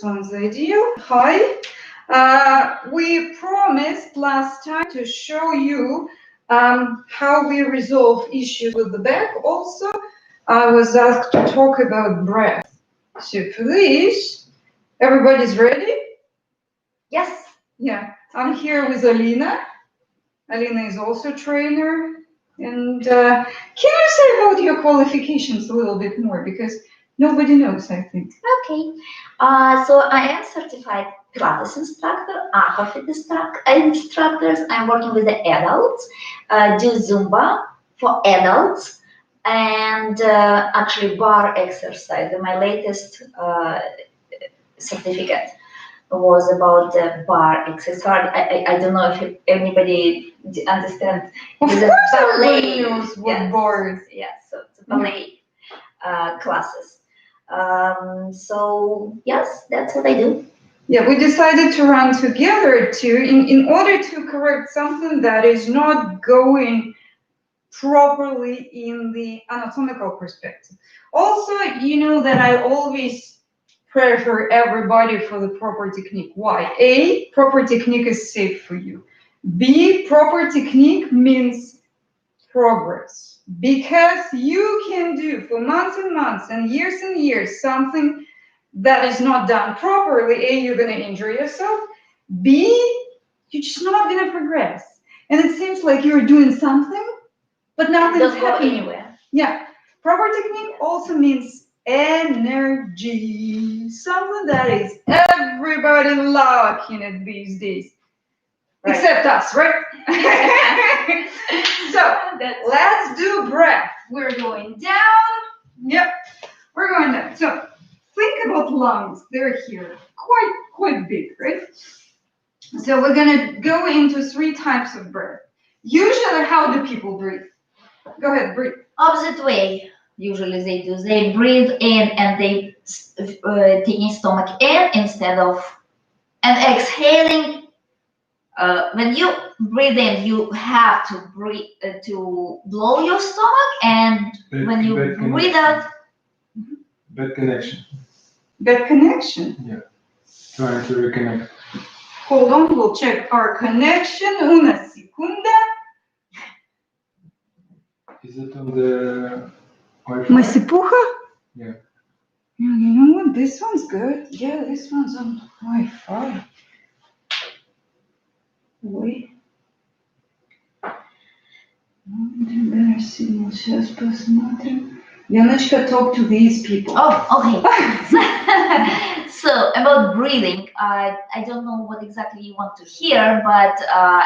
one's ideal. Hi. We promised last time to show you how we resolve issues with the back. Also, I was asked to talk about breath. So please, everybody's ready? Yes. Yeah. I'm here with Alina. Alina is also a trainer. And can you say about your qualifications a little bit more? Because nobody knows, I think. Okay. So I am certified Pilates instructor, aqua fit instructors. I'm working with the adults, do Zumba for adults, and actually bar exercise. My latest certificate was about the bar exercise. I don't know if anybody understands. Of It's course, a everybody knows what bar is. Yes, so it's ballet classes. So yes, that's what I do. Yeah, we decided to run together too in order to correct something that is not going properly in the anatomical perspective. Also, you know that I always prefer everybody for the proper technique. Why? A, proper technique is safe for you. B, proper technique means progress. Because you can do for months and months and years something that is not done properly. A, you're going to injure yourself. B, you're just not going to progress. And it seems like you're doing something, but nothing's happening anywhere. Yeah. Proper technique also means energy. Something that is everybody lacking it these days. Right. Except us, right? So let's do breath. We're going down. Yep. We're going down. So think about lungs. They're here. Quite big, right? So we're going to go into 3 types of breath. Usually, how do people breathe? Go ahead, breathe. Opposite way. Usually they do. They breathe in and they taking stomach in instead of and exhaling. When you breathe in, you have to breathe to blow your stomach, and when you breathe out, bad connection. Bad connection. Yeah. Trying to reconnect. Hold on, we'll check our connection. Una secunda. Is it on the Wi-Fi? Masipucha? Yeah. You know what? This one's good. Yeah, this one's on Wi-Fi. Wait. Better signal. Сейчас посмотрим. Яночка, talk to these people. Oh, okay. So about breathing, I don't know what exactly you want to hear, but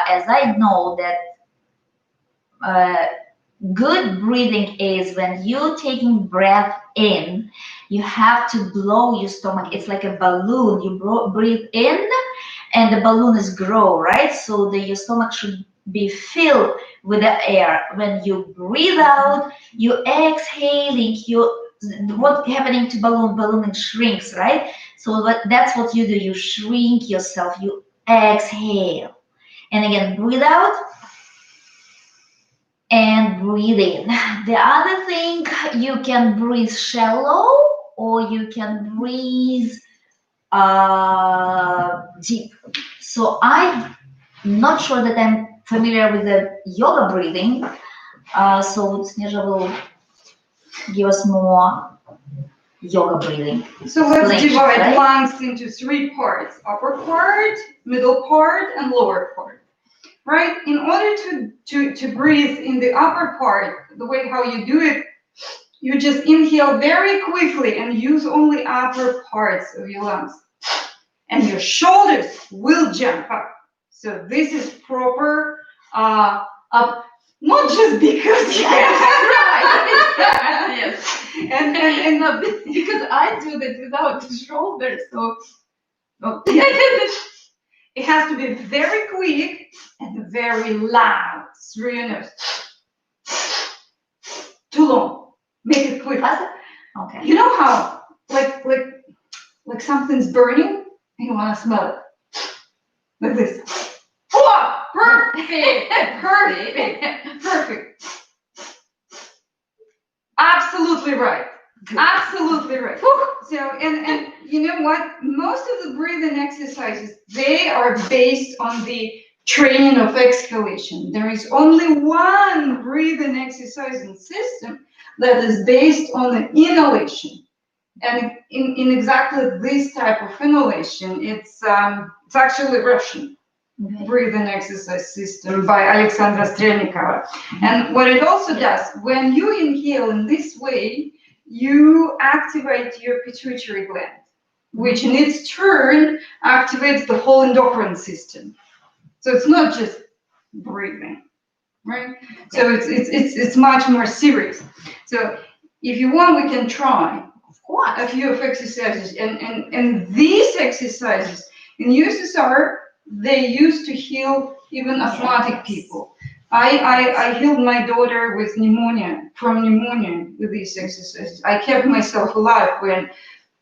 as I know that good breathing is when you're taking breath in, you have to blow your stomach. It's like a balloon. You breathe in, and the balloon is grow, right? So your stomach should be filled with the air. When you breathe out, you exhaling. What's happening to balloon? Balloon shrinks, right? So that's what you do. You shrink yourself. You exhale, and again breathe out and breathe in. The other thing, you can breathe shallow or you can breathe deep. So I'm not sure that I'm familiar with the yoga breathing. So Snezha will give us more yoga breathing. So let's divide lungs into 3 parts: upper part, middle part, and lower part. Right? In order to breathe in the upper part, the way how you do it, you just inhale very quickly and use only upper parts of your lungs. And your shoulders will jump up. So this is proper up, not just because you Yes. And no, because I do that without the shoulders, so it has to be very quick and very loud through your nose. Too long. Make it quick. Okay. You know how like something's burning and you want to smell it. Like this. Oh, perfect. Perfect. Absolutely right. Absolutely right. So, and you know what? Most of the breathing exercises, they are based on the training of exhalation. There is only one breathing exercising system that is based on the inhalation. And in exactly this type of inhalation, it's actually Russian breathing exercise system by Alexandra Strelnikova. And what it also does, when you inhale in this way, you activate your pituitary gland, which in its turn activates the whole endocrine system. So it's not just breathing, right? So it's much more serious. So if you want, we can try a few of exercises. And these exercises in USSR, they used to heal even asthmatic people. I healed my daughter with from pneumonia with these exercises. I kept myself alive when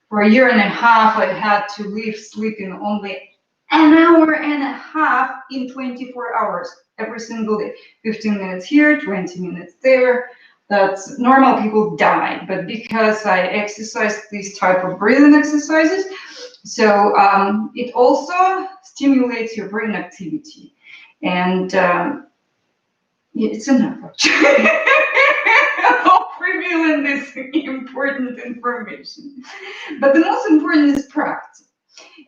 for a year and a half I had to live sleeping only an hour and a half in 24 hours every single day. 15 minutes here, 20 minutes there. That's normal people die, but because I exercised these type of breathing exercises, so it also stimulates your brain activity. And it's enough actually of revealing this important information. But the most important is practice.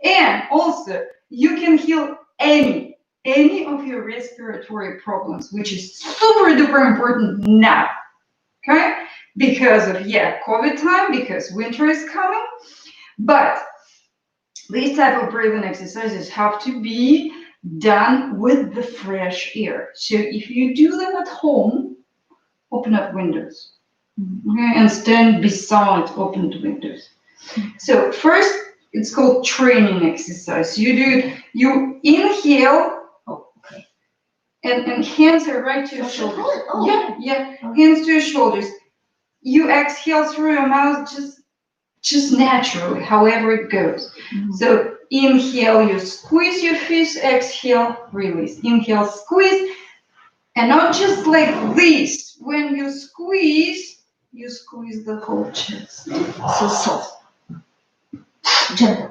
And also, you can heal any of your respiratory problems, which is super duper important now. Okay? Because of, COVID time, because winter is coming. But these type of breathing exercises have to be done with the fresh air. So if you do them at home, open up windows, okay, and stand beside opened windows. So first, it's called training exercise. You inhale, and hands are right to your shoulders. Hands to your shoulders. You exhale through your mouth just naturally, however it goes. So inhale, you squeeze your fist, exhale, release. Inhale, squeeze, and not just like this. When you squeeze the whole chest. So soft. Gentle.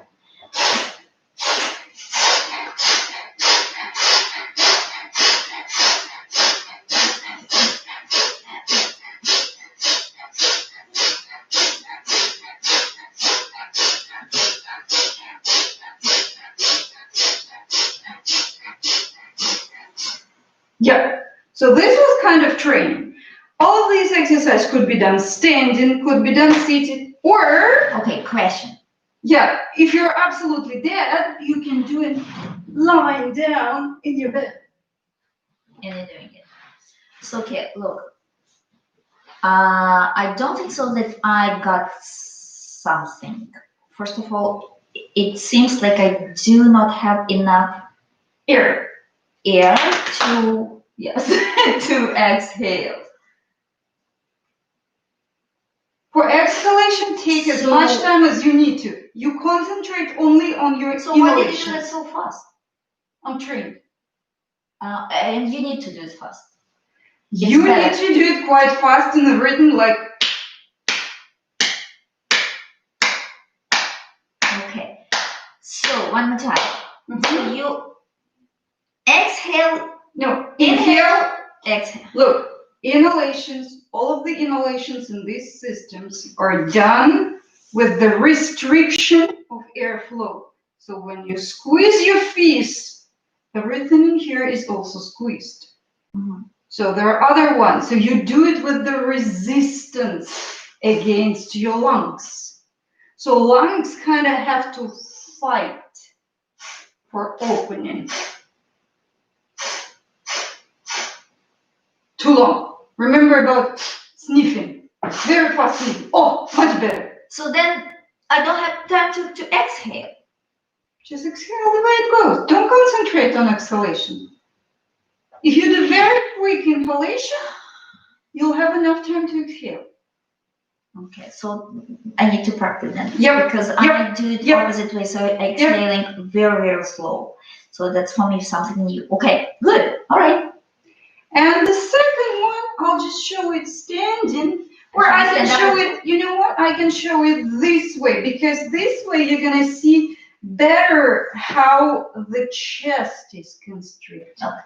Yeah, so this was kind of training. All of these exercises could be done standing, could be done seated, or... Okay, question. Yeah, if you're absolutely dead, you can do it lying down in your bed. And you're doing it. So, okay, look. I don't think so that I got something. First of all, it seems like I do not have enough Air. to to exhale. For exhalation, take as much time as you need to. You concentrate only on your So why did you inhalation. do it so fast? I'm trained. And you need to do it fast. You need to do it quite fast in the rhythm, like... Okay. So one more time. So you exhale. No, inhale. Exhale. Look, inhalations, all of the inhalations in these systems are done with the restriction of airflow. So when you squeeze your fist, everything in here is also squeezed. So there are other ones. So you do it with the resistance against your lungs. So lungs kind of have to fight for opening. Too long. Remember about sniffing. Very fast sniffing. Oh, much better. So then I don't have time to exhale. Just exhale the way it goes. Don't concentrate on exhalation. If you do very quick inhalation, you'll have enough time to exhale. Okay, so I need to practice then. Yep. Because I do it opposite way, so exhaling very, very slow. So that's for me something new. Okay, good. All right. And the second one, I'll just show it standing. Or I Should we can stand show up? it, you know what? I can show it this way, because this way you're gonna see better how the chest is constricted, Okay.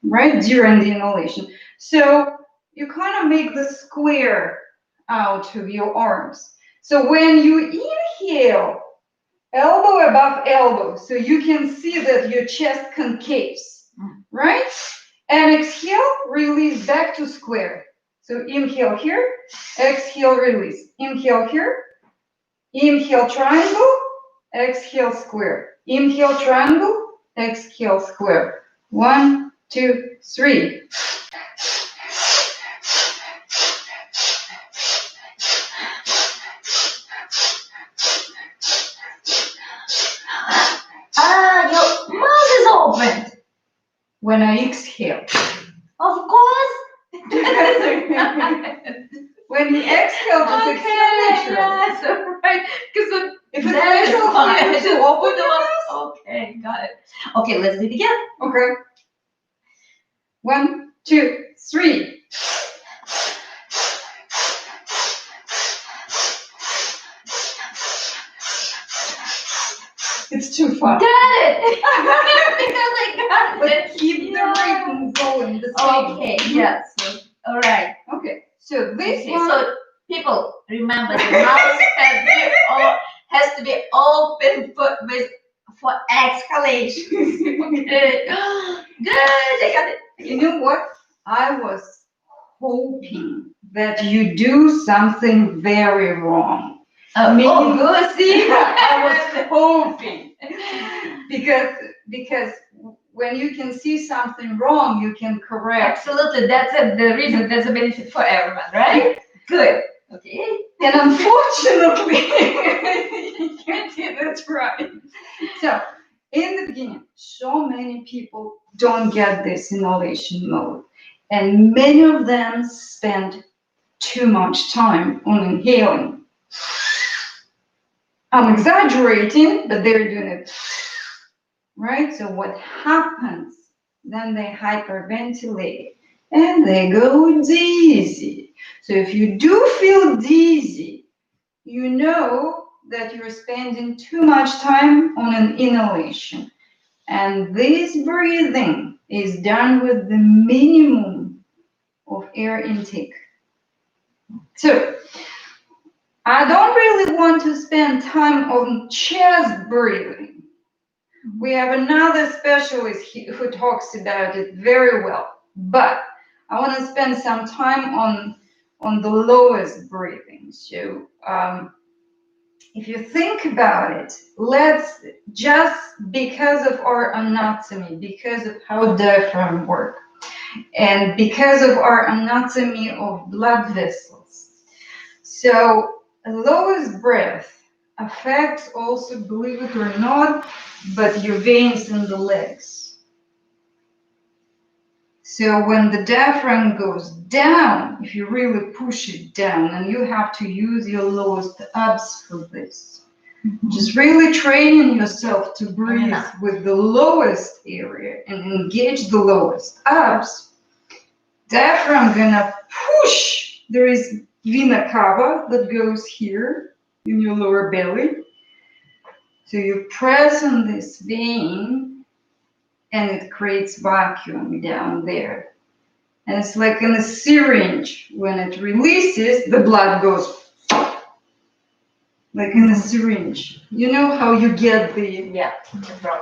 right, during the inhalation. So you kind of make the square out of your arms. So when you inhale, elbow above elbow, so you can see that your chest concaves, right? And exhale, release back to square. So inhale here, exhale, release. Inhale here, inhale, triangle, exhale, square. Inhale, triangle, exhale, square. 1, 2, 3. Your mouth is open. When I exhale. Of course. When you exhale, just Okay, exhale naturally. yes, right. Because If it's That is natural for fine. you to open the your mouth. Okay, got it. Okay, let's do it again. Okay. 1, 2, 3. It's too fast. Got it. Because I got But it. keep the Yeah. rhythm going the same. Okay, yes. All right. Okay. So this Okay, one. so people, remember the mouth has to be open for exhalation. Okay. Good, I got it. You know what? I was hoping that you do something very wrong. Oh, good. See, I was hoping because when you can see something wrong, you can correct. Absolutely, that's the reason. That's a benefit for everyone, right? Good. Okay. And unfortunately, you didn't right. So, in the beginning, so many people don't get this inhalation mode, and many of them spend too much time on inhaling. I'm exaggerating, but they're doing it, right? So what happens? Then they hyperventilate and they go dizzy. So if you do feel dizzy, you know that you're spending too much time on an inhalation. And this breathing is done with the minimum of air intake. So I don't really want to spend time on chest breathing. We have another specialist who talks about it very well, but I want to spend some time on the lowest breathing. So if you think about it, let's just, because of our anatomy, because of how diaphragm work, and because of our anatomy of blood vessels. So lowest breath affects also, believe it or not, but your veins in the legs. So when the diaphragm goes down, if you really push it down, and you have to use your lowest abs for this, just really training yourself to breathe with the lowest area and engage the lowest abs. Diaphragm gonna push. There is vena cava that goes here in your lower belly. So you press on this vein and it creates vacuum down there. And it's like in a syringe. When it releases, the blood goes like in a syringe. You know how you get the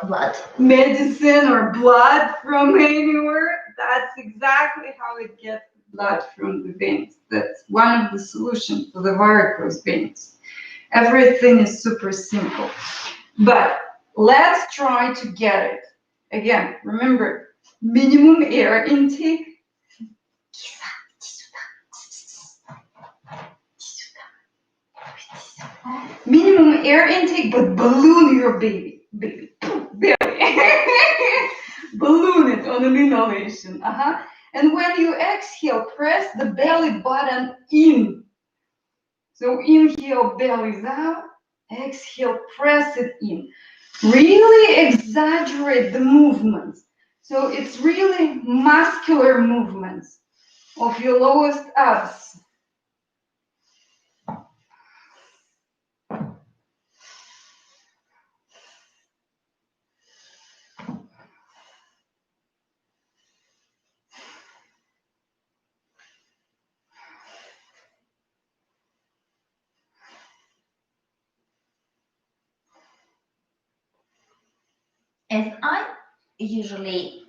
blood. medicine or blood from anywhere? That's exactly how it gets blood from the veins. That's one of the solutions for the varicose veins. Everything is super simple. But let's try to get it. Again, remember, minimum air intake. Minimum air intake, but balloon your belly. Balloon it on an inhalation. And when you exhale, press the belly button in. So inhale, bellies out. Exhale, press it in. Really exaggerate the movements. So it's really muscular movements of your lowest abs. As I usually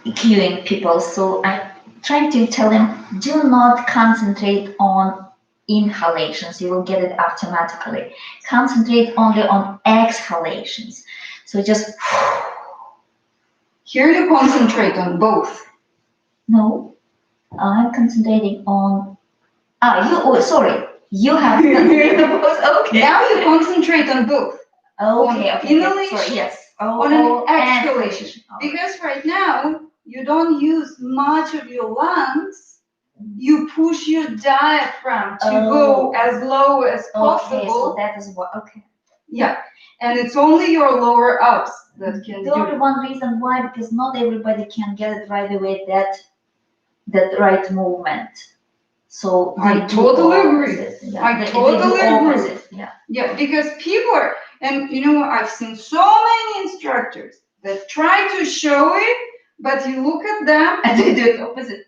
cueing people, so I try to tell them, do not concentrate on inhalations. You will get it automatically. Concentrate only on exhalations. So just Here you concentrate on both. no. I'm concentrating on. Sorry. You have concentrated on both. Okay. Now you concentrate on both. Okay. on Okay. inhalation, Sorry. Yes. on an and exhalation. Okay. Because right now you don't use much of your lungs. You push your diaphragm to go as low as possible. Okay. So that is what. Okay. Yeah, and it's only your lower ups that can The do only it. one reason why, because not everybody can get it right away, that right movement. So I they do totally agree. opposite. Yeah, I they do totally agree. opposite. Yeah. Yeah, because people are, and you know, I've seen so many instructors that try to show it, but you look at them And they do it opposite.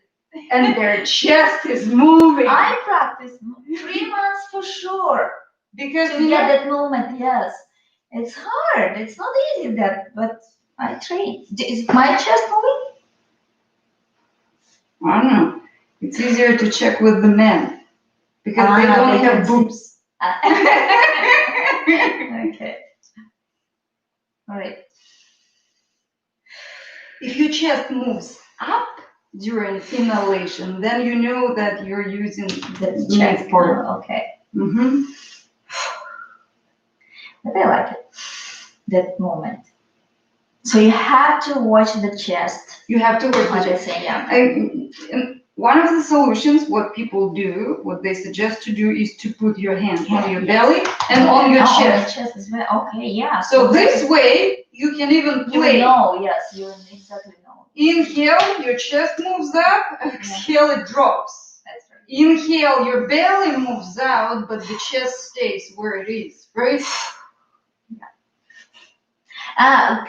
and their chest is moving. I practice 3 months for sure Because to you get know, that movement. Yes, it's hard. It's not easy but I train. Is my chest moving? I don't know. It's easier to check with the men because they don't they have can see. boobs. Okay. All right. If your chest moves up during inhalation, then you know that you're using The the chest. mid part. Okay. Mm-hmm. But I like it. That moment. So you have to watch the chest. You have to work Like with I it. say, yeah. And one of the solutions, what people do, what they suggest to do, is to put your hand on your belly and on your On chest. the chest as well. Okay, yeah. So this way, you can even you play. know, yes, you exactly know. Inhale, your chest moves up. Exhale, it drops. That's right. Inhale, your belly moves out, but the chest stays where it is, right?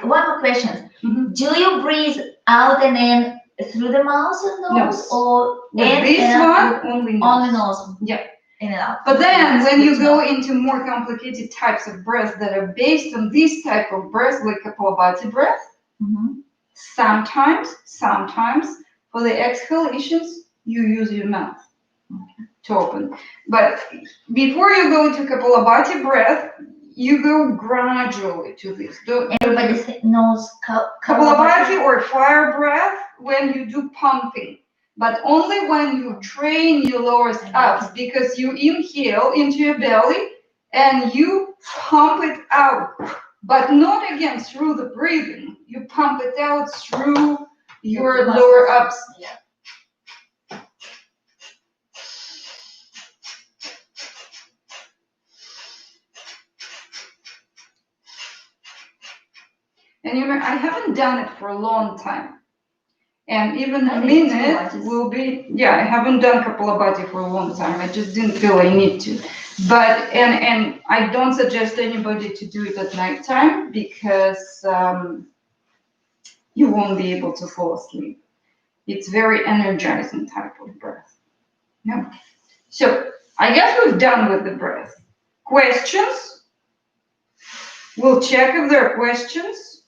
One more question. Mhm. Do you breathe out and in through the mouth and nose, or With in this and one, out only nose. on the nose? Yeah. In and out. But then That's when good you to go know. into more complicated types of breath that are based on this type of breath, like Kapalabhati breath, Mhm. sometimes for the exhalations, you use your mouth to open. But before you go to Kapalabhati breath, you go gradually to this. Everybody knows Kapalabhati or fire breath when you do pumping, but only when you train your lower abs, because you inhale into your belly and you pump it out, but not again through the breathing. You pump it out through your lower abs. Yeah. And you know, I haven't done it for a long time. And even I a did too, I minute just- will be, yeah, I haven't done Kapalabhati for a long time. I just didn't feel I need to. But, and I don't suggest anybody to do it at nighttime because you won't be able to fall asleep. It's very energizing type of breath. Yeah. So I guess we're done with the breath. Questions? We'll check if there are questions.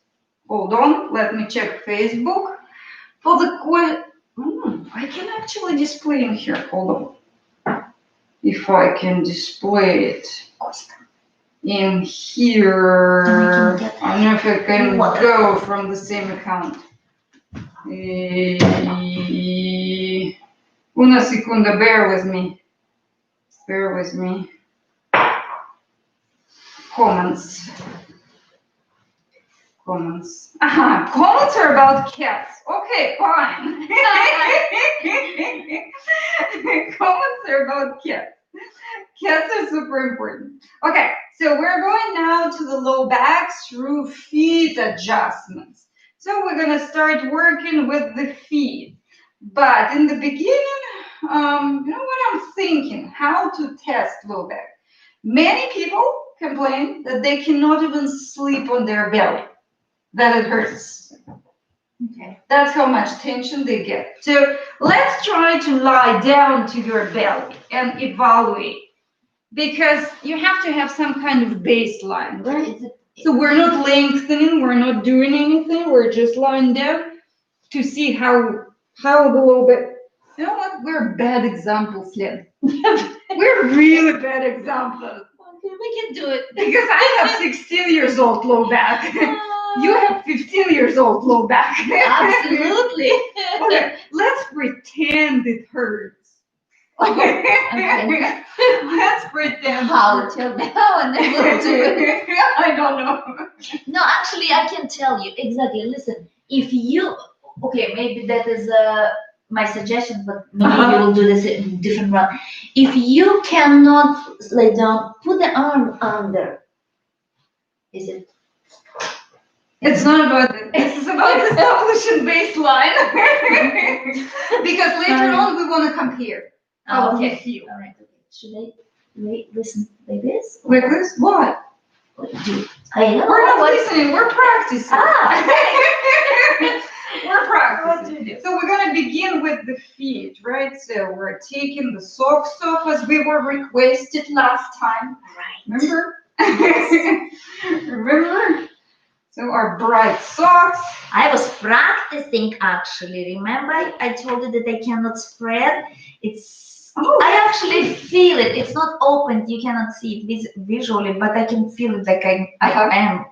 Hold on, let me check Facebook. For the I can actually display in here. Hold on. If I can display it in here, I don't know if I can go from the same account. Una secunda, bear with me. Bear with me. Comments. Comments are about cats. Okay, fine. Comments are about cats. Cats are super important. Okay, so we're going now to the low back through feet adjustments. So we're gonna start working with the feet. But in the beginning, you know what I'm thinking? How to test low back. Many people complain that they cannot even sleep on their belly, that it hurts. Okay. That's how much tension they get. So let's try to lie down to your belly and evaluate, because you have to have some kind of baseline, right? Is it So we're not lengthening, we're not doing anything, we're just lying down to see how the low back. You know what? We're bad examples, Len. We're really bad examples. Okay, we can do it. Because I have 16 years old low back. You have 15 years old low back. Absolutely. Okay, let's pretend it hurts. Okay. Okay. Let's pretend. How? Tell me how, and then we'll do it. I don't know. No, actually, I can tell you exactly. Listen, if you, okay, maybe that is my suggestion, but maybe you will do this in different run. If you cannot lay down, put the arm under. Is it? It's not about that. This is about establishing baseline. Because later on we want to compare. How we Okay. feel. All right. Okay. Should I listen like this? Like this? What? I don't know. We're not what- listening, we're practicing. We're practicing. So we're gonna begin with the feet, right? So we're taking the socks off as we were requested last time. Right. Remember? Remember? So our bright socks. I was practicing actually. Remember, I told you that I cannot spread. It's. Oh, I actually feel it. It's not open. You cannot see it visually, but I can feel it like I am.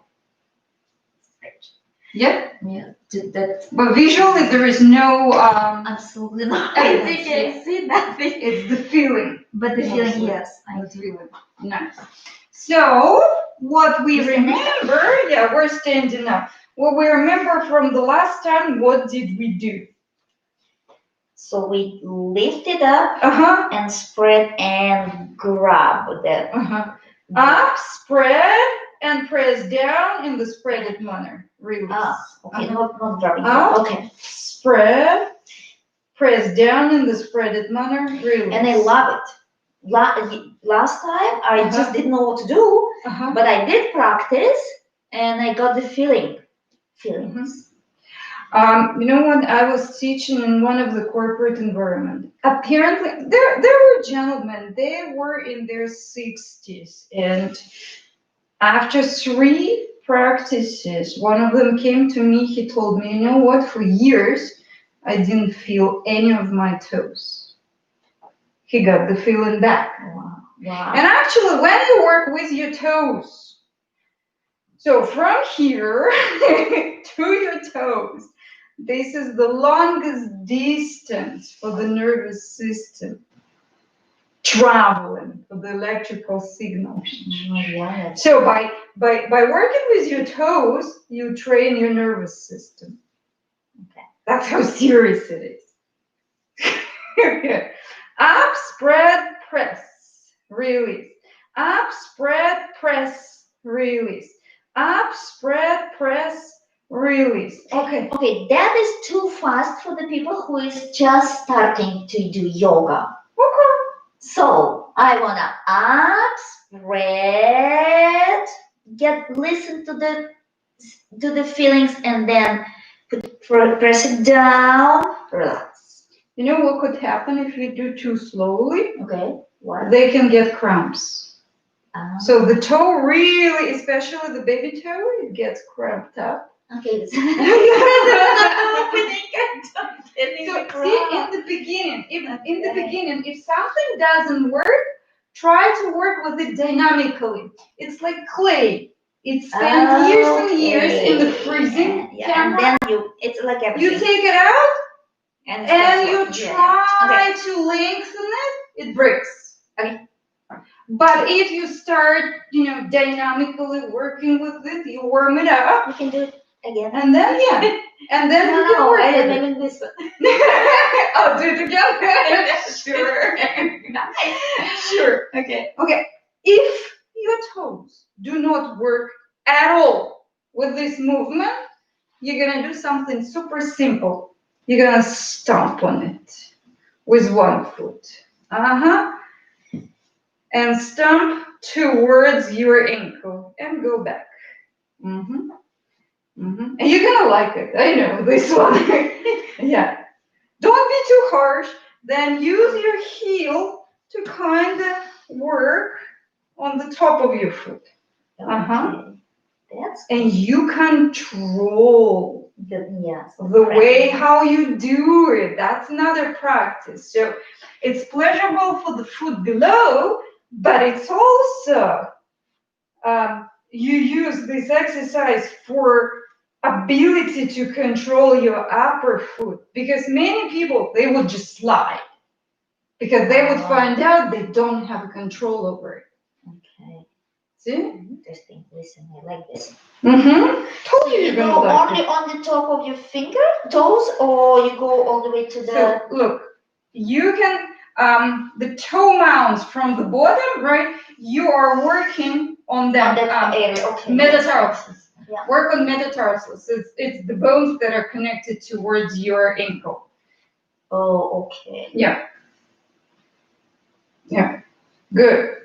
yeah. Yeah. That But visually there is no absolutely not. evidence. You can see nothing. It's the feeling. But the feeling, Mostly. yes, I The do. feeling. Nice. So what we You're standing remember, yeah, we're standing up. What we remember from the last time, what did we do? So we lift it up Uh-huh. and spread and grab the. Uh-huh. Up, spread, and press down in the spreaded manner. Release. Okay, Uh-huh. not grabbing. Up. Okay. Spread, press down in the spreaded manner. Release. And I love it. Last time I Uh-huh. just didn't know what to do, Uh-huh. but I did practice and I got the feelings. You know what? I was teaching in one of the corporate environment. Apparently, there were gentlemen. They were in their 60s, and after 3 practices, one of them came to me. He told me, "You know what? For years, I didn't feel any of my toes." He got the feeling back. Wow. And actually, when you work with your toes, so from here to your toes, this is the longest distance for the nervous system traveling for the electrical signal. Wow. So by working with your toes, you train your nervous system. Okay. That's how serious it is. Okay. Up, spread, press, release. Up, spread, press, release. Up, spread, press, release. Okay. Okay, that is too fast for the people who is just starting to do yoga. Okay. So I wanna up, spread, listen to the feelings, and then press it down, relax. You know what could happen if you do too slowly? Okay. What? They can get cramps. Ah, So the toe really, especially the baby toe, it gets cramped up. okay. So see, in the beginning, if something doesn't work, try to work with it dynamically. It's like clay. It spent years and years in the freezing Yeah, camera. and then it's like everything. You take it out and and you that's what- try to lengthen it breaks. Okay. But if you start, dynamically working with it, you warm it up, We can do it again. and then and then you can work with it. mean this one. I'll do it again. Sure. Sure. Okay. Okay. If your toes do not work at all with this movement, you're gonna do something super simple. You're gonna stomp on it with one foot. And stomp towards your ankle and go back. And you're gonna like it. I know this one. Yeah. Don't be too harsh. Then use your heel to kind of work on the top of your foot. Okay. That's and you control yes. the way how you do it. That's another practice. So it's pleasurable for the foot below, but it's also you use this exercise for ability to control your upper foot, because many people, they would just slide because they would find out they don't have control over it. Okay. See? Interesting. Listen, I like this. Mm-hmm. Told you You you're go gonna like only it. on the top of your finger, toes, or you go all the way to the. So look, you can the toe mounts from the bottom, right? You are working on that, area. Okay. metatarsus. Yeah. Work on metatarsus. It's the bones that are connected towards your ankle. Oh, okay. Yeah. Yeah. Good.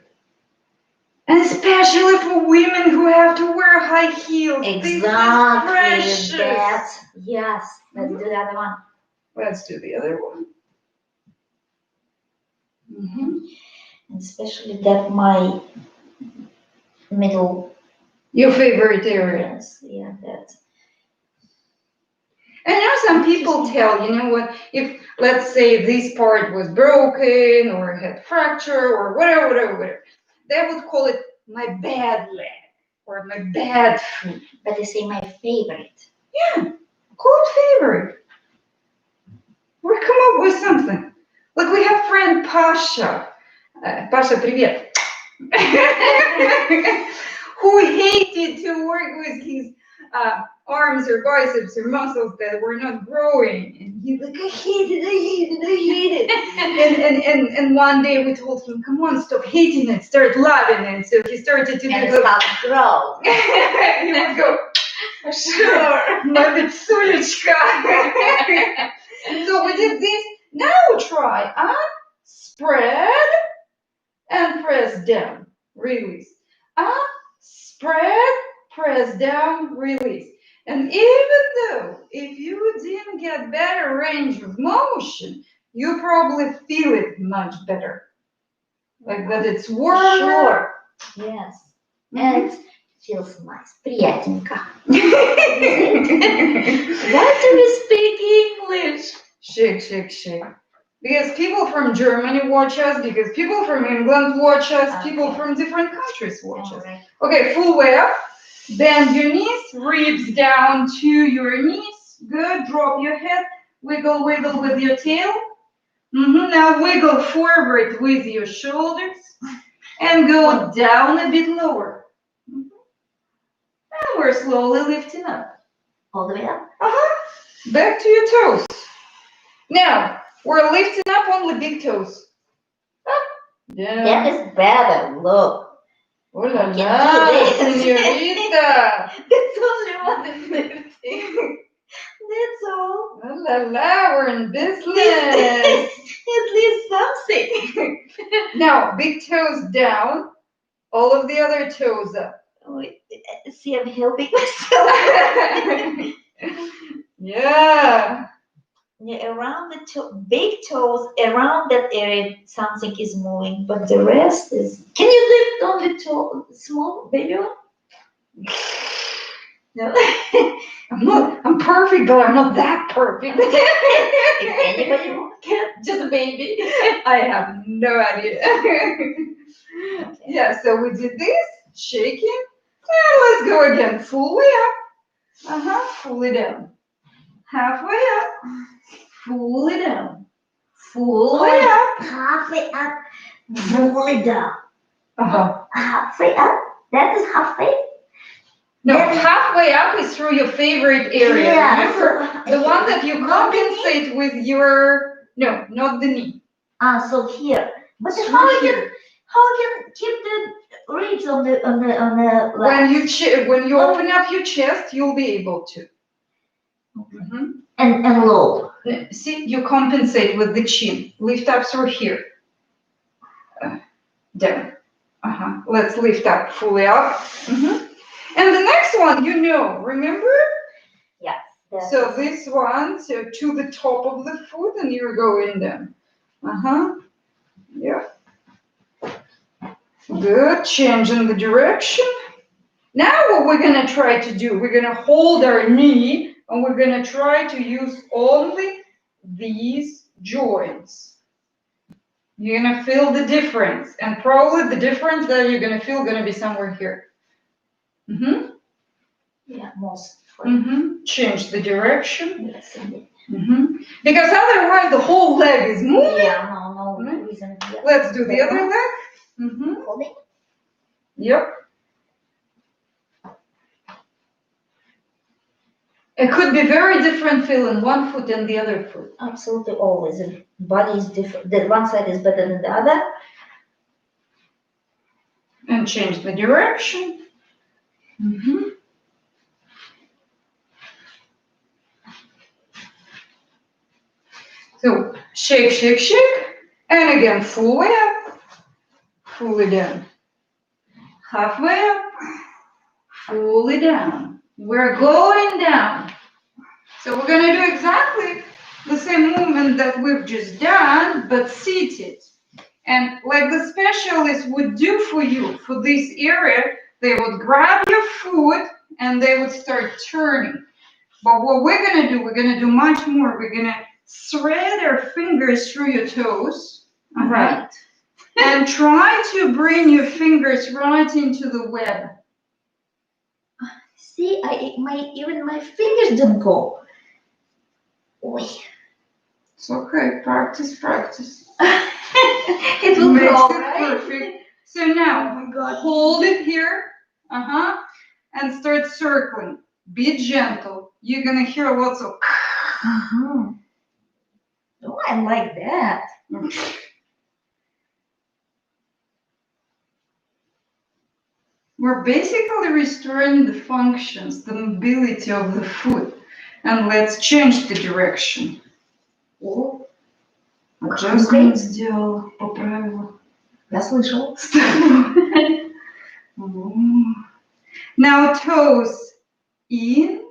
And especially for women who have to wear high heels. This is precious. Exactly. That. Yes. Let's do the other one. Let's do the other one. Mm-hmm. And especially that my middle. Your favorite area. Yes. Yeah. That. And now some people tell, you know what, if let's say this part was broken or had fracture or whatever, they would call it my bad leg or my bad foot. But they say my favorite. Yeah, call it favorite. Or come up with something. Like we have friend Pasha. Pasha, привет. Who hated to work with his arms or biceps or muscles that were not growing. And he's like, I hate it. And one day we told him, come on, stop hating it, start loving it. So he started to And do it starts to grow. He would go, sure, my bitsulечка. So we did this. Now try, spread and press down, release. Spread, press down, release. And even though if you didn't get better range of motion, you probably feel it much better. Like that it's warmer. Sure. Yes. Mhm. And it feels nice. Приятненько. Why do we speak English? Shake. Because people from Germany watch us, because people from England watch us, people Okay. from different countries watch us. Alright. Okay, full way up. Bend your knees, ribs down to your knees. Good. Drop your head. Wiggle with your tail. Now wiggle forward with your shoulders and go down a bit lower. And we're slowly lifting up. All the way up. Back to your toes. Now we're lifting up only big toes. Up, down. That is better. Look. Oh la I can la, do this. señorita. That's only one is lifting. That's all. Oh la la, we're in business. At least something. Now, big toes down, all of the other toes up. Wait, see, I'm helping myself. Yeah. Yeah, around the big toes, around that area, something is moving, but the rest is. Can you lift on the toe, small baby one? No. I'm perfect, but I'm not that perfect. If anybody wants, just a baby. I have no idea. Okay. Yeah, so we did this, shaking, and let's go again. Fully up. Fully down. Halfway up. Fully down. Fully up. Halfway up, fully down. Halfway up. That is halfway. No, Then- halfway up is through your favorite area. Yeah, Remember? so- The one that you Not the knee? compensate with your, no, not the knee. So here. But Through how I here. can keep the ribs on the left When you open up your chest, you'll be able to. and low. See, you compensate with the chin. Lift up through here. Down. Let's lift up, fully up. And the next one, remember? Yes. So this one, so to the top of the foot, and you're going down. Yeah. Good. Changing the direction. Now what we're gonna try to do, we're gonna hold our knee and we're gonna try to use only these joints. You're gonna feel the difference, and probably the difference that you're gonna feel gonna be somewhere here. Mm-hmm. Yeah, most. Mm-hmm. Change the direction. Yes, indeed. Mm-hmm. Because otherwise the whole leg is moving. Yeah, no Right. reason. Yeah. Let's do the other leg. Mm-hmm. Holding. Yep. It could be very different feeling one foot and the other foot. Absolutely, always. The body is different. The one side is better than the other. And change the direction. Mm-hmm. So shake, shake, shake. And again, fully up, fully down. Halfway up, fully down. We're going down. So we're going to do exactly the same movement that we've just done, but seated. And like the specialists would do for you, for this area, they would grab your foot and they would start turning. But what we're going to do, we're going to do much more. We're going to thread our fingers through your toes. Right. And try to bring your fingers right into the web. See, even my fingers don't go. Oy. It's okay. Practice, practice. It will Makes go, it right? perfect. So now, Oh my God. hold it here. And start circling. Be gentle. You're going to hear lots of... Uh-huh. Oh, I like that. We're basically restoring the functions, the mobility of the foot. And let's change the direction. О, Just сделал, поправила. я слышал. Now toes in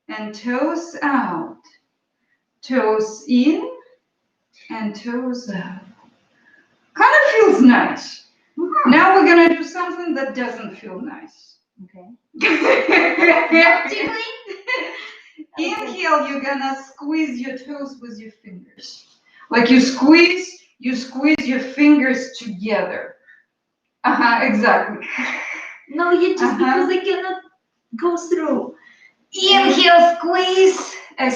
and toes out. Toes in and toes out. Kind of feels nice. Now we're gonna do something that doesn't feel nice. Okay. Inhale, you're gonna squeeze your toes with your fingers. Like you squeeze your fingers together. Exactly. No, you just because I cannot go through. Inhale, squeeze.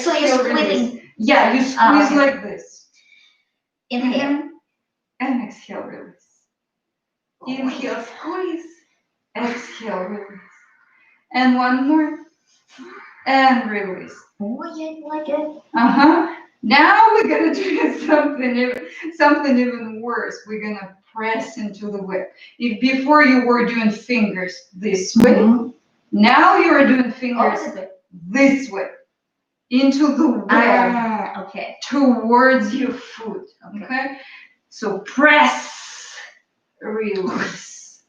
So you're Exhale, squeezing. release. Yeah, you squeeze Okay. like this. Inhale. And exhale, release. Inhale, squeeze. Exhale, release. And one more. And release. Oh, yeah, I like it. Now we're gonna do something even worse. We're gonna press into the web. If before you were doing fingers this way, now you are doing fingers this way. Into the web. Okay. Towards your foot. Okay? So press, release.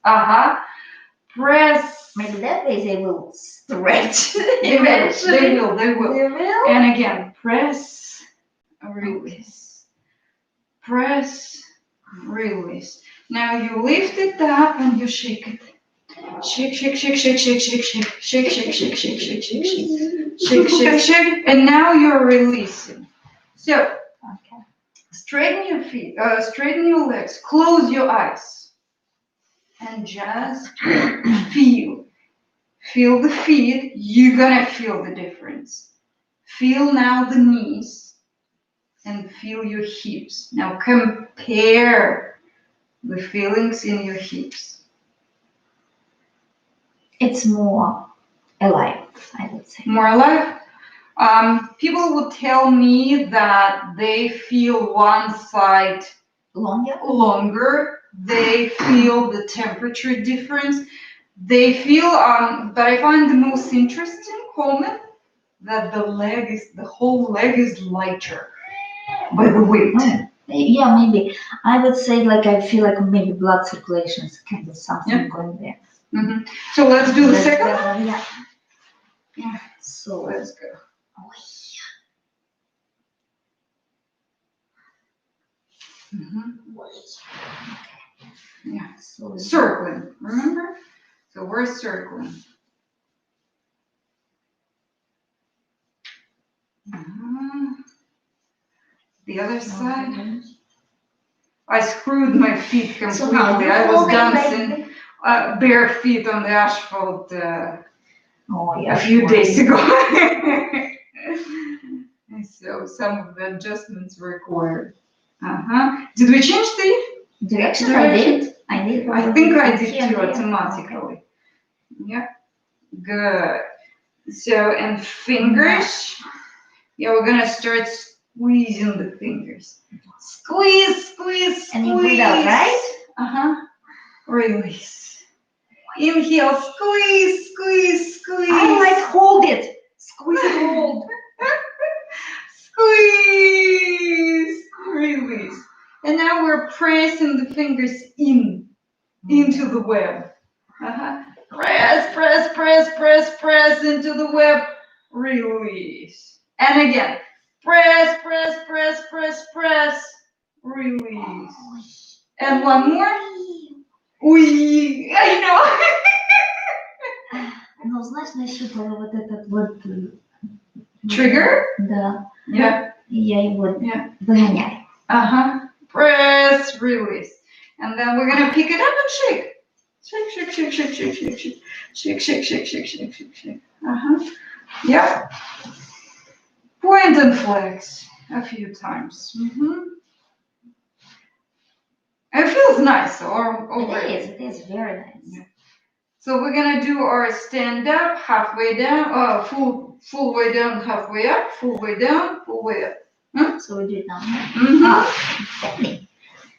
Press. Maybe that way they will stretch. They will. They will? And again, press, release. Press, release. Now you lift it up and you shake it. Shake, shake, shake, shake, shake, shake, shake, shake, shake, shake, shake, shake, shake, shake, shake, shake, shake, and now you're releasing. So, straighten your feet, straighten your legs, close your eyes, and just feel. Feel the feet. You're gonna feel the difference. Feel now the knees, and feel your hips. Now compare the feelings in your hips. It's more alive, I would say. More alive. People would tell me that they feel one side longer. They feel the temperature difference. They feel, but I find the most interesting comment that the whole leg is lighter by the weight. Yeah, maybe. I would say like I feel like maybe blood circulation is kind of something going there. So let's do the second one. Yeah. So let's go. Oh, Yeah. So circling, remember? So we're circling. The other side. I screwed my feet completely. So now you I was hold it like dancing bare feet on the asphalt Oh, a few days ago. So some of the adjustments required. Did we change the Direction direction? I did. I think I did Here, too, here. automatically. Yeah, good. So, and fingers. Yeah, we're gonna start squeezing the fingers. Squeeze, squeeze, squeeze. And you breathe out, right? Release. Inhale, squeeze, squeeze, squeeze. I like hold it. Squeeze and hold. Squeeze, release. And now we're pressing the fingers into the web. Press, press, press, press, press into the web. Release. And again, press, press, press, press, press. Release. And one more. I know. Ну, знаешь, нащупала вот этот вот... Trigger? Да. Yeah. И я его Yeah. выгоняю. Press, release. And then we're gonna pick it up and shake. Shake, shake, shake, shake, shake, shake, shake. Shake, shake, shake, shake, shake, shake, shake. Yeah. Point and flex a few times. It feels nice already. It is very nice. Yeah. So we're gonna do our stand up, halfway down, full way down, halfway up, full way down, full way up. So we do it now. Standing.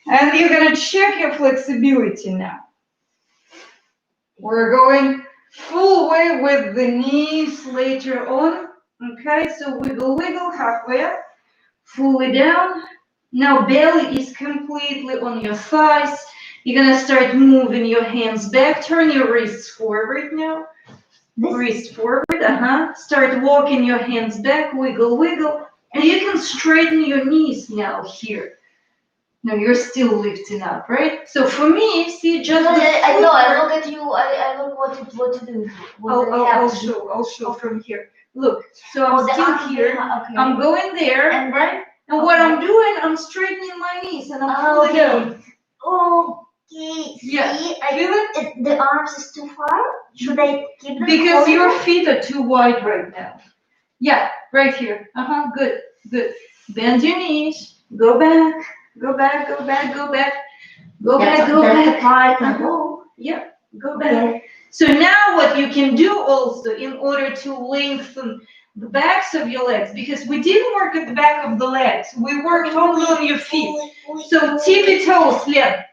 And you're gonna check your flexibility now. We're going full way with the knees later on. Okay, so wiggle, wiggle, halfway up, fully down. Now belly is completely on your thighs. You're gonna start moving your hands back. Turn your wrists forward now. Wrist forward, Start walking your hands back, wiggle, wiggle. And you can straighten your knees now here. No, you're still lifting up, right? So for me, see, just I know. I look at you. I look what to do. I'll show from here. Look, so I'm still here. Okay. I'm going there, And right? And what I'm doing, I'm straightening my knees and I'm pulling down. Okay. Yeah. See, the arms is too far. Should I keep them? Because your feet are too wide right now. Yeah, right here. Good, good. Bend your knees. Go back. Go back. Go back. Go back. Go back. Go back. That's the part I go. Yep. Go back. So now what you can do also in order to lengthen the backs of your legs, because we didn't work at the back of the legs, we worked only on your feet. So tippy toes left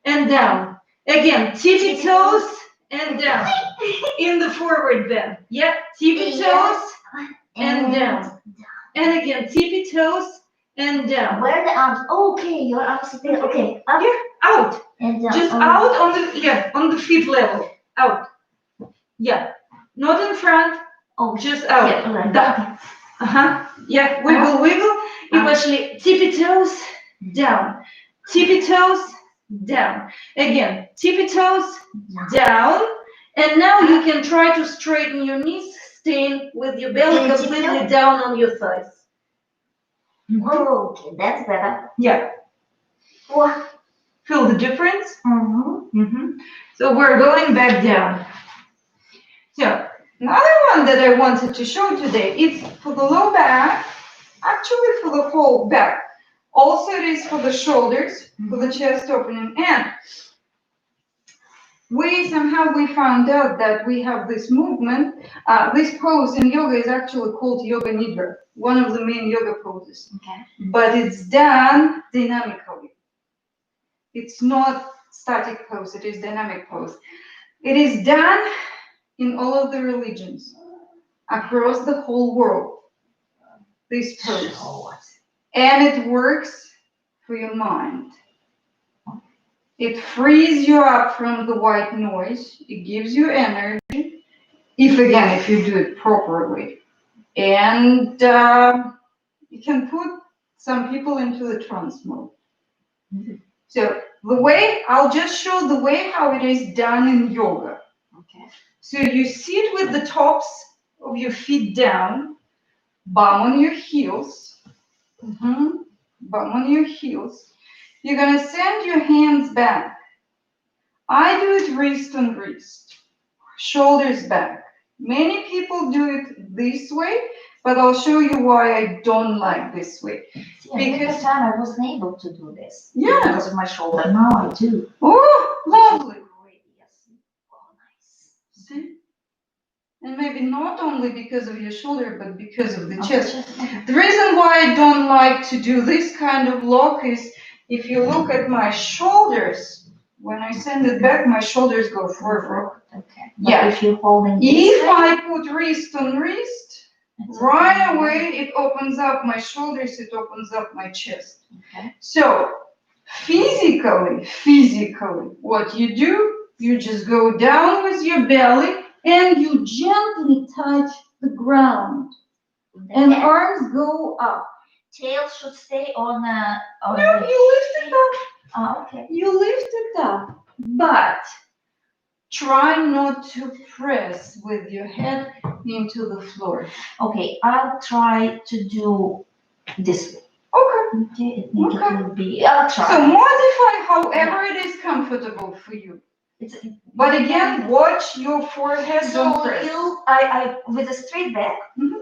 and down. Again, tippy toes and down. In the forward bend. Yep, tippy toes and down. And again, tippy toes and down. Where are the arms? Okay, your arms are there. Okay, up Out. and down. Just out on the feet level. Out. Yeah. Not in front. Oh, Just out. yeah, right. Да. Yeah. Wiggle, wiggle. И пошли. Tippy toes down. Tippy toes down. Again. Tippy toes down. And now you can try to straighten your knees, staying with your belly completely down on your thighs. Okay, that's better. Yeah. Wow. Feel the difference? Mm-hmm. So we're going back down. So another one that I wanted to show today is for the low back, actually for the whole back. Also it is for the shoulders, for the chest opening. And we found out that we have this movement. This pose in yoga is actually called yoga nidra, one of the main yoga poses. Okay. But it's done dynamically. It's not static pose, it is dynamic pose. It is done in all of the religions across the whole world. This pose. And it works for your mind. It frees you up from the white noise. It gives you energy. If you do it properly. And you can put some people into the trance mode. So I'll just show the way how it is done in yoga. So you sit with the tops of your feet down, bum on your heels. Bum on your heels. You're gonna send your hands back. I do it wrist on wrist, shoulders back. Many people do it this way, but I'll show you why I don't like this way. See, at the time I wasn't able to do this. Yeah. Because of my shoulder. Now I do. Oh, lovely. Great, yes. Oh, nice. See? And maybe not only because of your shoulder, but because of the Oh, chest. okay. The reason why I don't like to do this kind of lock is if you look at my shoulders, when I send it back, my shoulders go forward. Okay. Yeah. But if you're holding this If way, I put wrist on wrist, it's right okay. away it opens up my shoulders, it opens up my chest. Okay. So physically, what you do, you just go down with your belly and you gently touch the ground. And Then arms go up. tail should stay on No, the you lift it up. Oh, okay. You lift it up. But try not to press with your head into the floor. Okay, I'll try to do this way. Okay. Okay, I think Okay. it will be. I'll try. So modify however it is comfortable for you. It's But again, watch your forehead, don't so press. I with a straight back. Mhm.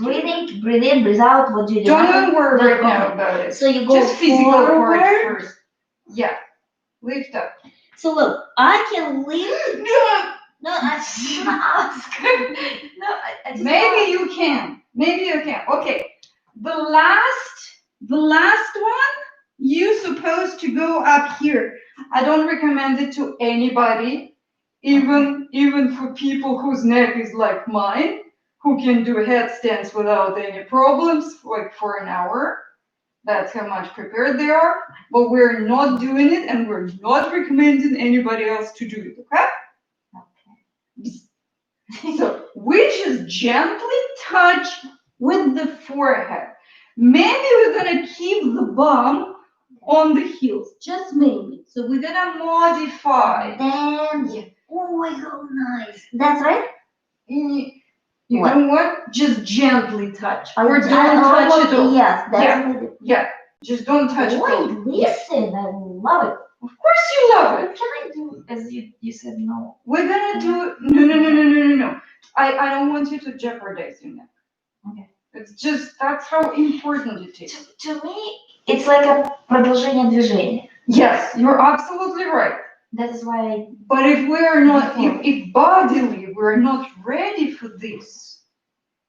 Breathing, breathe in, breathe out. What do you do? Don't worry right Okay. now about it. So you go Just physical part forward. first. Yeah. Lift up. So look, I can lift. No. No, I just wanna ask. No, I just Maybe you can. Maybe you can. Okay. The last one, you're supposed to go up here. I don't recommend it to anybody, even for people whose neck is like mine, who can do headstands without any problems, like for an hour. That's how much prepared they are. But we're not doing it, and we're not recommending anybody else to do it. Okay? So we just gently touch with the forehead. Maybe we're gonna keep the bum on the heels, just maybe. So we're gonna modify. Then, Yeah. oh my god, nice. That's right. You What? know what? Just gently touch, or I- don't I- touch it all. Yes, that's Yeah. what it- Yeah, just don't touch it all. Wait, listen, I love it. Of course you love What it. can I do? As you said, no. We're gonna do no. I don't want you to jeopardize your neck. Okay. It's just that's how important it is. To me, it's like a продолжение движения. Yes, you're absolutely right. That is why. But if we're not, if bodily we're not ready for this,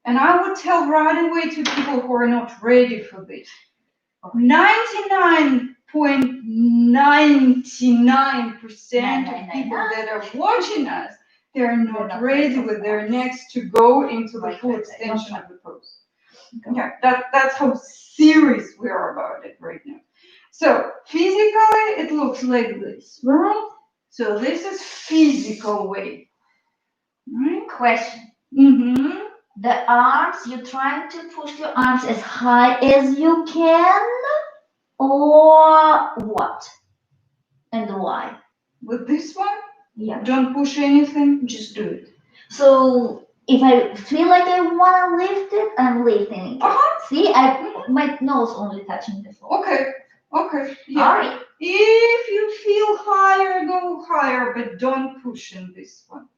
and I would tell right away to people who are not ready for this, 99.99% of people that are watching us, they're not ready with their necks to go into the full extension of the pose. Yeah, that's how serious we are about it right now. So physically, it looks like this, right? So this is physical way. Right? Question. Mm-hmm. The arms, you're trying to push your arms as high as you can, or what? And why? With this one, Yeah. don't push anything, just do it. So if I feel like I wanna lift it, I'm lifting it. Uh-huh. See, my nose only touching the floor. Okay. Yeah. Alright. If you feel higher, go higher, but don't push in this one.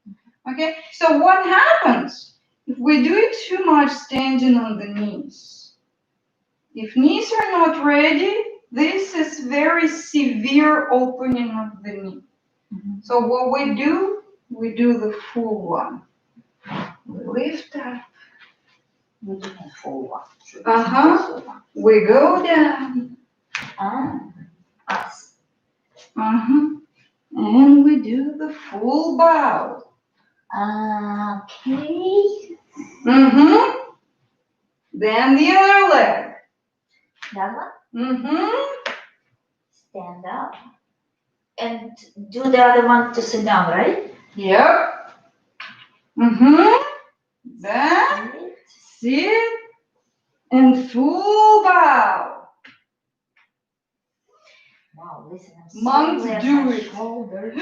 Okay? So what happens if we do it too much standing on the knees? If knees are not ready, this is very severe opening of the knee. Mhm. So what we do the full one. We lift up. We do the full one. Uh-huh. We go down. Us. Uh-huh. And we do the full bow. Okay. Mm-hmm. Then the other leg. That one. Mm-hmm. Stand up. And do the other one to sit down, right? Yep. Mm-hmm. Then Sit. sit and full bow. Wow, listen, I'm so Monks glad do my it. shoulder.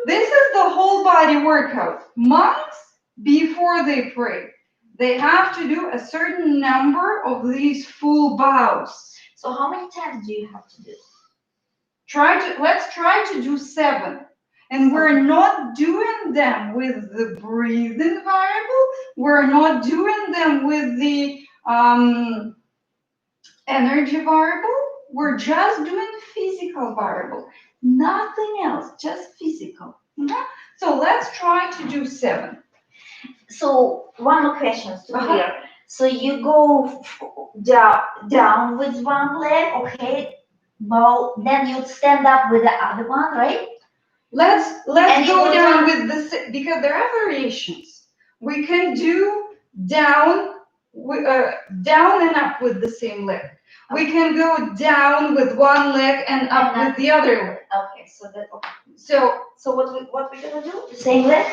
This is the whole body workout. Monks, before they pray, they have to do a certain number of these full bows. So how many times do you have to do? Let's try to do 7. And we're not doing them with the breathing variable. We're not doing them with the energy variable. We're just doing physical variable. Nothing else, just physical. So let's try to do 7. So one more question to Uh-huh. clear. So you go down with one leg, okay? Well, then you stand up with the other one, right? Let's And you go go down down- with because there are variations. We can do down and up with the same leg. We can go down with one leg and up with the other leg. Okay, so that okay. So So what we gonna do? Same leg,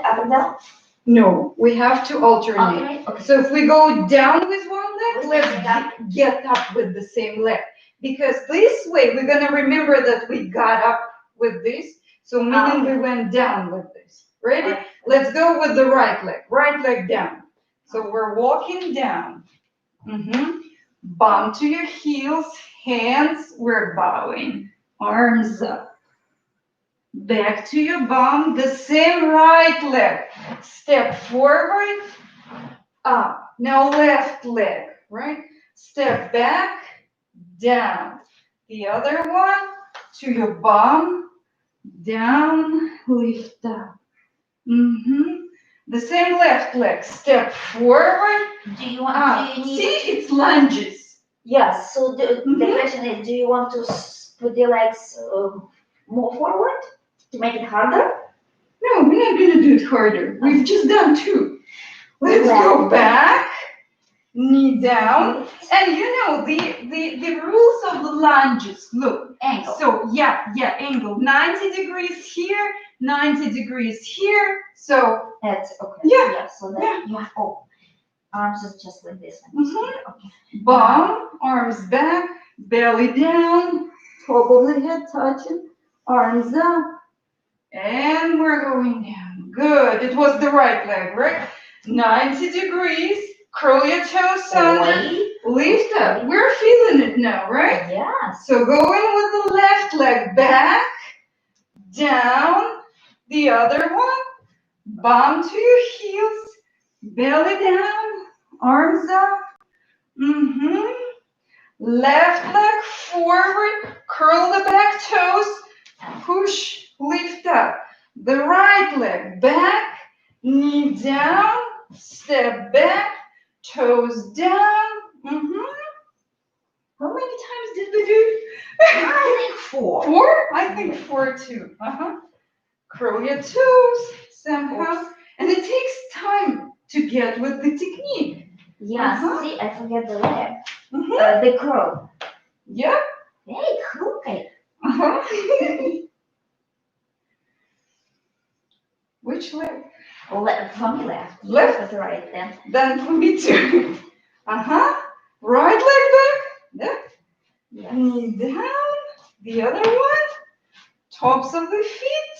up and down. no, we have to alternate. Alternate. Okay. So if we go down with one leg, With let's the leg. get up with the same leg. Because this way we're gonna remember that we got up with this. So meaning we went down with this. Ready? Alright. Let's go with the right leg down. So we're walking down. Bum to your heels, hands, we're bowing. Arms up. Back to your bum, the same right leg. Step forward, up. Now left leg, right? Step back, down. The other one, to your bum, down, lift up. The same left leg. Step forward, Do you want? up. Do you need? See, it's lunges. Yes. So the Mhm. question is, do you want to put the legs more forward to make it harder? No, we're not gonna do it harder. We've just done 2. Let's go back, knee down, and you know the rules of the lunges. Look, Angle. so yeah, angle 90 degrees here, 90 degrees here. So That's okay. Yeah. So that Yeah. you have arms is just like this. Okay. bum, arms back, belly down, top of the head touching, arms up, and we're going down. Good. It was the right leg, right? 90 degrees. Curl your toes under. Lift up. We're feeling it now, right? Yes. So going with the left leg back, down, the other one, bum to your heels, belly down, arms up. Left leg forward, curl the back toes, push, lift up. The right leg back, knee down, step back, toes down. How many times did we do? I think 4. 4? I think 4 too. Curl your toes somehow. And it takes time to get with the technique. Yes. See, I forget the leg. Mhm. The curl. Yep. Hey, crooked. Which leg? From the left. Left? With the right then. Then for me too. Right leg back. Yep. Yes. Knee down. The other one. Tops of the feet.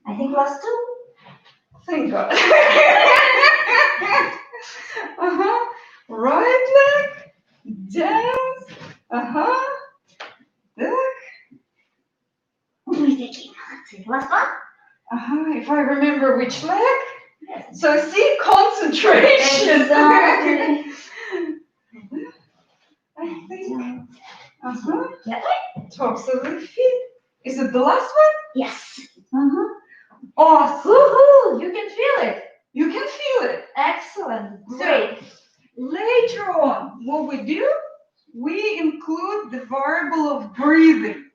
I think last 2. Thank God. Right leg. Down. Back. Who is taking? Last one? If I remember which leg. Yes. So see, concentration. Exactly. I think. Yeah. Tops of the feet. Is it the last one? Yes. Awesome. Woohoo! You can feel it. You can feel it. Excellent. Great. Later on, what we do, we include the variable of breathing.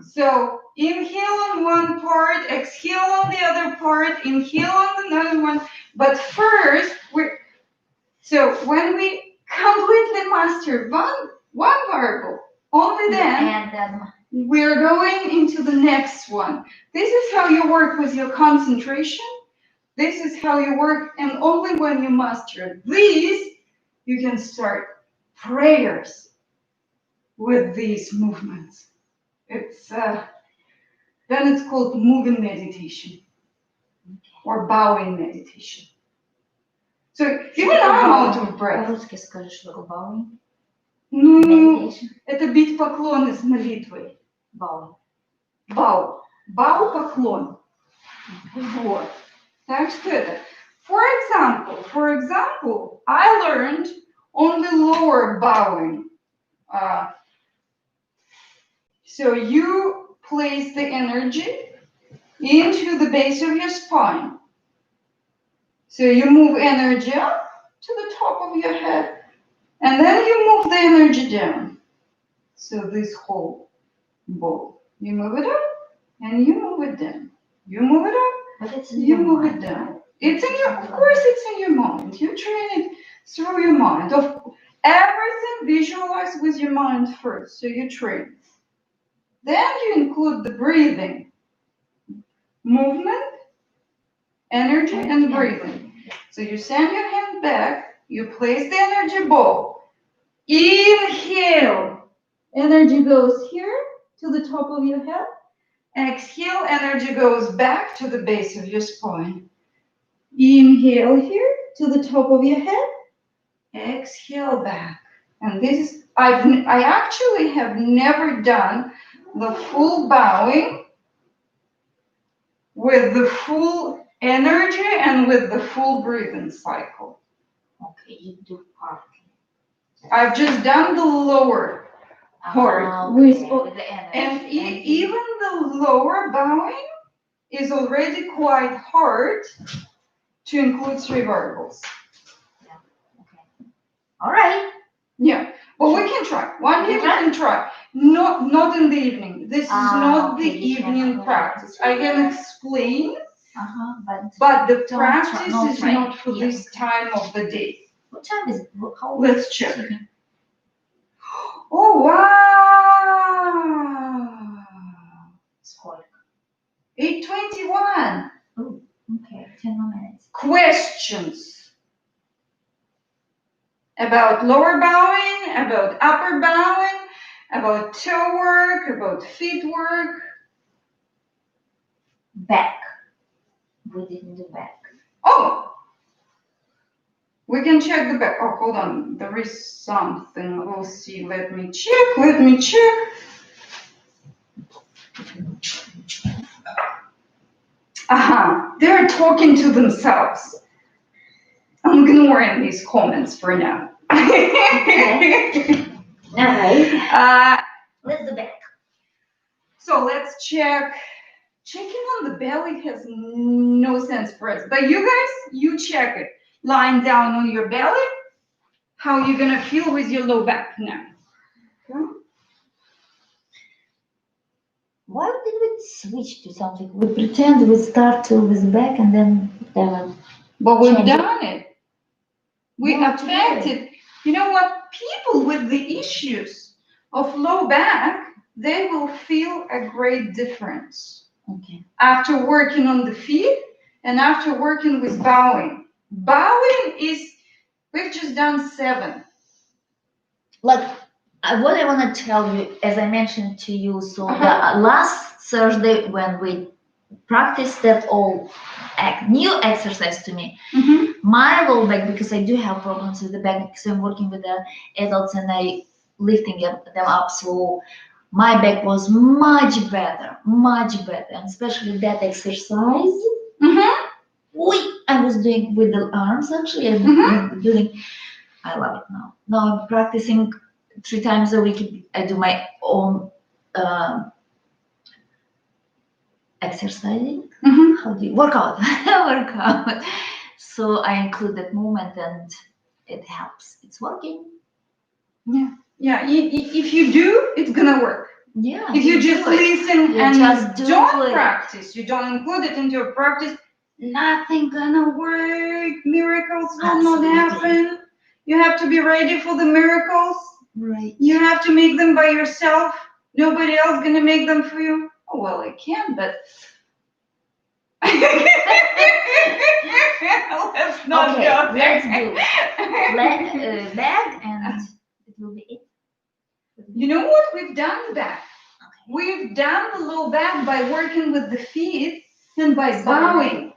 So inhale on one part, exhale on the other part, inhale on another one. But first, when we completely master one variable, only then And then we're going into the next one. This is how you work with your concentration. This is how you work, and only when you master these, you can start prayers with these movements. It's then it's called moving meditation or bowing meditation. So even I'm out of breath. По-русски скажи, что такое bowing. Ну, Meditation. это бить поклоны с молитвой. Bowing. Бау. Бау поклон. Вот. Так что это. For example, I learned only lower bowing. So you place the energy into the base of your spine. So you move energy up to the top of your head, and then you move the energy down. So this whole ball, you move it up, and you move it down. You move it up, But it's in you your move mind, it down. right? It's in your, of course, it's in your mind. You train it through your mind. Everything visualize with your mind first, so you train. Then you include the breathing, movement, energy, and breathing. So you send your hand back, you place the energy ball. Inhale, energy goes here to the top of your head. Exhale, energy goes back to the base of your spine. Inhale here to the top of your head. Exhale back. And this is, I actually have never done the full bowing with the full energy and with the full breathing cycle. Okay, you do partly. I've just done the lower part Okay, with the energy. and even the lower bowing is already quite hard to include 3 variables. Okay. All right. Yeah, but we can try. One day we can try. Not in the evening. This is not the okay, you evening cannot. practice. I can explain, But but the Don't practice try- no is try. not for Yeah. this time of the day. what time is it? How Let's check. Excuse me. Oh wow! Сколько? 8:21. Okay, 10 more minutes. Questions about lower bowing, about upper bowing, about toe work, about feet work. Back. We didn't do back. Oh, we can check the back. Oh, hold on. There is something. We'll see. Let me check. Aha, they're talking to themselves. I'm ignoring these comments for now. Okay. All right. Let's do back. So let's check. Checking on the belly has no sense for us. But you guys, you check it. Lying down on your belly, how you're gonna feel with your low back now. Okay. Why did we switch to something? We pretend we start with back and then But we've change it. done it. We No, affected. You know what? People with the issues of low back, they will feel a great difference Okay. after working on the feet and after working with bowing. Bowing is, we've just done 7. Like what I want to tell you, as I mentioned to you, so Uh-huh. the last Thursday when we practiced that all new exercise to me, my low back, because I do have problems with the back because I'm working with the adults and I lifting them up, so my back was much better, and especially that exercise. I was doing with the arms actually. I love it now. Now I'm practicing 3 times a week. I do my own exercising. How do you workout? Workout. So I include that movement and it helps. It's working. Yeah, if you do, it's gonna work. Yeah. If you just do it. listen You and just do don't it. practice, you don't include it into your practice, nothing gonna work. Miracles will not Absolutely. happen. You have to be ready for the miracles. Right. You have to make them by yourself. Nobody else gonna make them for you. Oh, well, I can, but let's not Okay, go there. let's do back and it will be it. You know what? We've done that. We've done the low back by working with the feet and by bowing.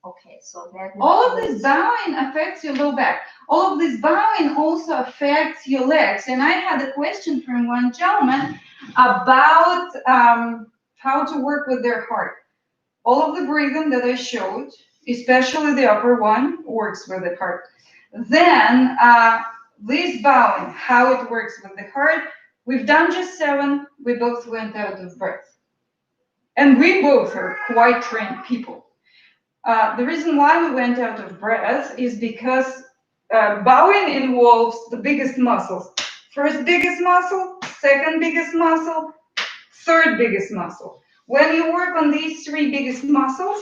Okay, so that All of this bowing affects your low back. All of this bowing also affects your legs. And I had a question from one gentleman about how to work with their heart. All of the breathing that I showed, especially the upper one, works with the heart. Then this bowing, how it works with the heart. We've done just 7. We both went out of breath. And we both are quite trained people. The reason why we went out of breath is because bowing involves the biggest muscles. First biggest muscle, second biggest muscle, third biggest muscle. When you work on these 3 biggest muscles,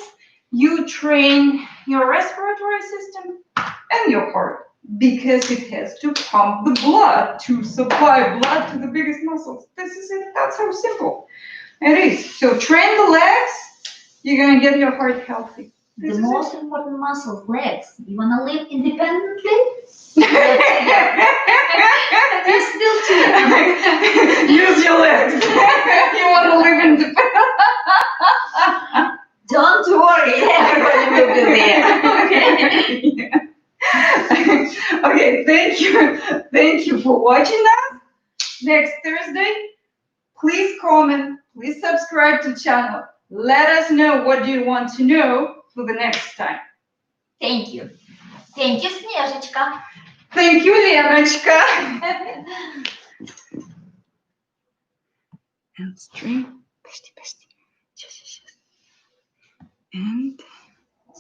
you train your respiratory system and your heart because it has to pump the blood to supply blood to the biggest muscles. This is it. That's how simple it is. So train the legs, you're going to get your heart healthy. The most important muscle, legs. You want to live independently? You're still too. Use your legs. You want to live independently. Don't worry, everybody will be there. Okay. Okay, thank you. Thank you for watching us. Next Thursday, please comment, please subscribe to the channel. Let us know what you want to know for the next time. Thank you. Thank you, Снежечка. Thank you, Леночка. And string. Сейчас. And